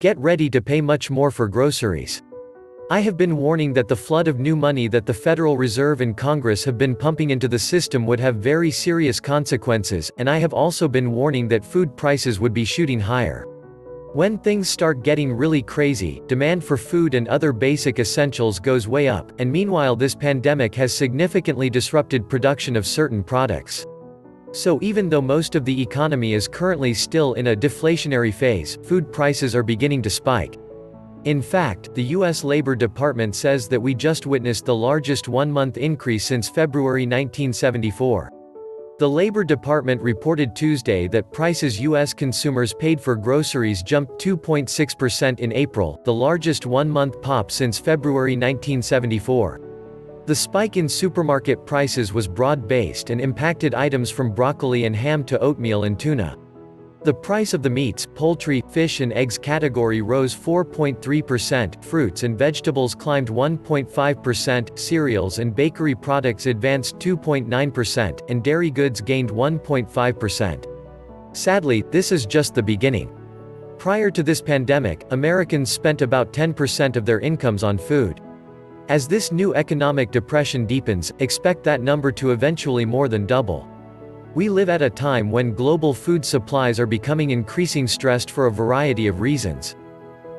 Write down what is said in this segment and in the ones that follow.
Get ready to pay much more for groceries. I have been warning that the flood of new money that the Federal Reserve and Congress have been pumping into the system would have very serious consequences, and I have also been warning that food prices would be shooting higher. When things start getting really crazy, demand for food and other basic essentials goes way up, and meanwhile this pandemic has significantly disrupted production of certain products. So even though most of the economy is currently still in a deflationary phase, food prices are beginning to spike. In fact, the U.S. Labor Department says that we just witnessed the largest one-month increase since February 1974. The Labor Department reported Tuesday that prices U.S. consumers paid for groceries jumped 2.6% in April, the largest one-month pop since February 1974. The spike in supermarket prices was broad-based and impacted items from broccoli and ham to oatmeal and tuna. The price of the meats, poultry, fish and eggs category rose 4.3%, fruits and vegetables climbed 1.5%, cereals and bakery products advanced 2.9%, and dairy goods gained 1.5%. Sadly, this is just the beginning. Prior to this pandemic, Americans spent about 10% of their incomes on food. As this new economic depression deepens, expect that number to eventually more than double. We live at a time when global food supplies are becoming increasingly stressed for a variety of reasons.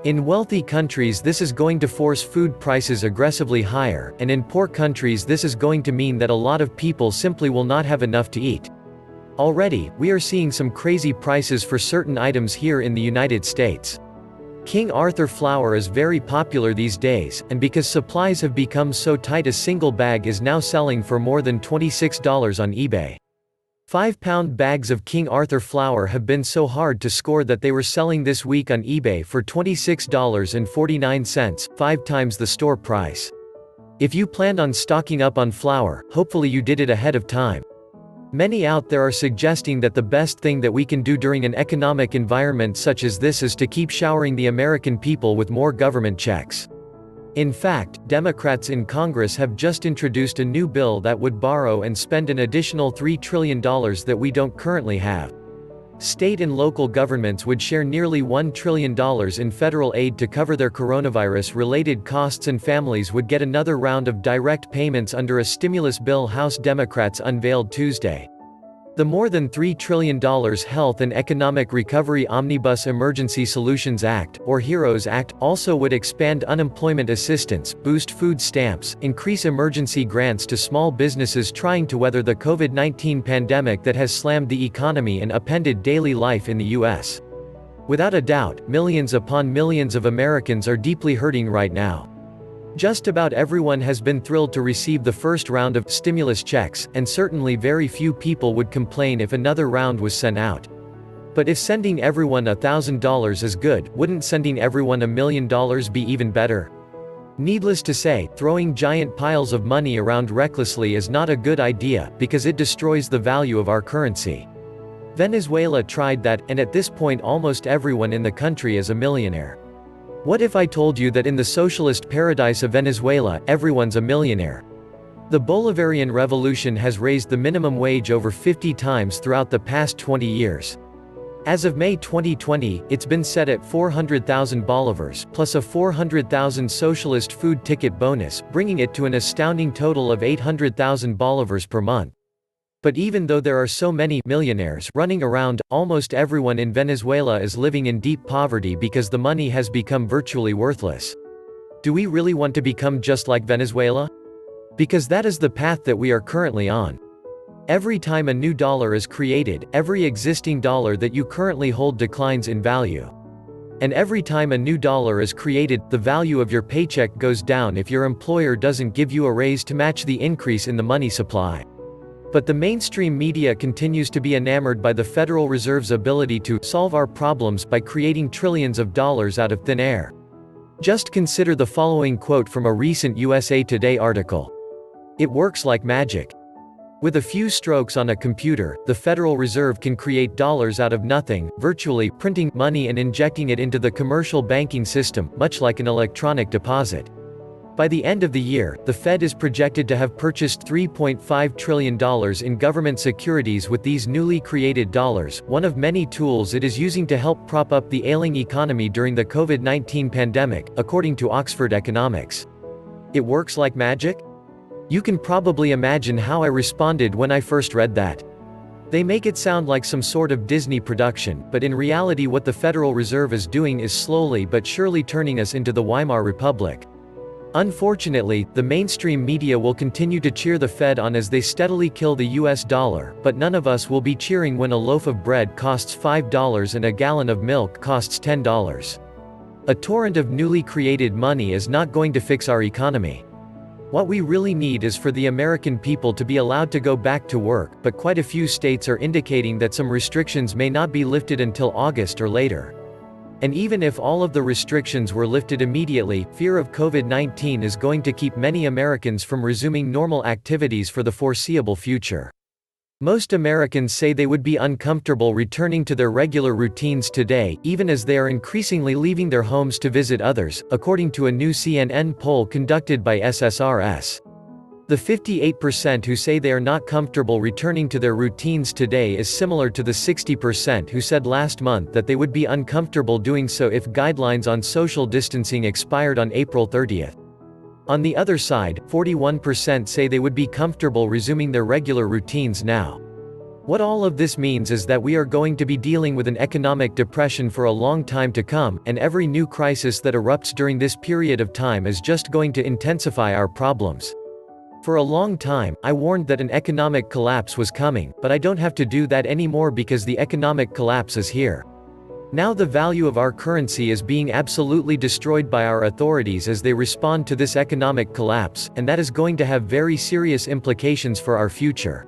In wealthy countries this is going to force food prices aggressively higher, and in poor countries this is going to mean that a lot of people simply will not have enough to eat. Already, we are seeing some crazy prices for certain items here in the United States. King Arthur flour is very popular these days, and because supplies have become so tight a single bag is now selling for more than $26 on eBay. 5-pound bags of King Arthur flour have been so hard to score that they were selling this week on eBay for $26.49, 5 times the store price. If you planned on stocking up on flour, hopefully you did it ahead of time. Many out there are suggesting that the best thing that we can do during an economic environment such as this is to keep showering the American people with more government checks. In fact, Democrats in Congress have just introduced a new bill that would borrow and spend an additional $3 trillion that we don't currently have. State and local governments would share nearly $1 trillion in federal aid to cover their coronavirus-related costs, and families would get another round of direct payments under a stimulus bill House Democrats unveiled Tuesday. The more than $3 trillion Health and Economic Recovery Omnibus Emergency Solutions Act, or HEROES Act, also would expand unemployment assistance, boost food stamps, increase emergency grants to small businesses trying to weather the COVID-19 pandemic that has slammed the economy and upended daily life in the U.S. Without a doubt, millions upon millions of Americans are deeply hurting right now. Just about everyone has been thrilled to receive the first round of stimulus checks, and certainly very few people would complain if another round was sent out. But if sending everyone $1,000 is good, wouldn't sending everyone $1 million be even better? Needless to say, throwing giant piles of money around recklessly is not a good idea, because it destroys the value of our currency. Venezuela tried that, and at this point almost everyone in the country is a millionaire. What if I told you that in the socialist paradise of Venezuela, everyone's a millionaire? The Bolivarian Revolution has raised the minimum wage over 50 times throughout the past 20 years. As of May 2020, it's been set at 400,000 bolivars, plus a 400,000 socialist food ticket bonus, bringing it to an astounding total of 800,000 bolivars per month. But even though there are so many millionaires running around, almost everyone in Venezuela is living in deep poverty because the money has become virtually worthless. Do we really want to become just like Venezuela? Because that is the path that we are currently on. Every time a new dollar is created, every existing dollar that you currently hold declines in value. And every time a new dollar is created, the value of your paycheck goes down if your employer doesn't give you a raise to match the increase in the money supply. But the mainstream media continues to be enamored by the Federal Reserve's ability to solve our problems by creating trillions of dollars out of thin air. Just consider the following quote from a recent USA Today article. "It works like magic. With a few strokes on a computer, the Federal Reserve can create dollars out of nothing, virtually printing money and injecting it into the commercial banking system, much like an electronic deposit. By the end of the year, the Fed is projected to have purchased $3.5 trillion in government securities with these newly created dollars, one of many tools it is using to help prop up the ailing economy during the COVID-19 pandemic, according to Oxford Economics. It works like magic? You can probably imagine how I responded when I first read that. They make it sound like some sort of Disney production, but in reality what the Federal Reserve is doing is slowly but surely turning us into the Weimar Republic. Unfortunately, the mainstream media will continue to cheer the Fed on as they steadily kill the US dollar, but none of us will be cheering when a loaf of bread costs $5 and a gallon of milk costs $10. A torrent of newly created money is not going to fix our economy. What we really need is for the American people to be allowed to go back to work, but quite a few states are indicating that some restrictions may not be lifted until August or later. And even if all of the restrictions were lifted immediately, fear of COVID-19 is going to keep many Americans from resuming normal activities for the foreseeable future. Most Americans say they would be uncomfortable returning to their regular routines today, even as they are increasingly leaving their homes to visit others, according to a new CNN poll conducted by SSRS. The 58% who say they are not comfortable returning to their routines today is similar to the 60% who said last month that they would be uncomfortable doing so if guidelines on social distancing expired on April 30th. On the other side, 41% say they would be comfortable resuming their regular routines now. What all of this means is that we are going to be dealing with an economic depression for a long time to come, and every new crisis that erupts during this period of time is just going to intensify our problems. For a long time, I warned that an economic collapse was coming, but I don't have to do that anymore because the economic collapse is here. Now the value of our currency is being absolutely destroyed by our authorities as they respond to this economic collapse, and that is going to have very serious implications for our future.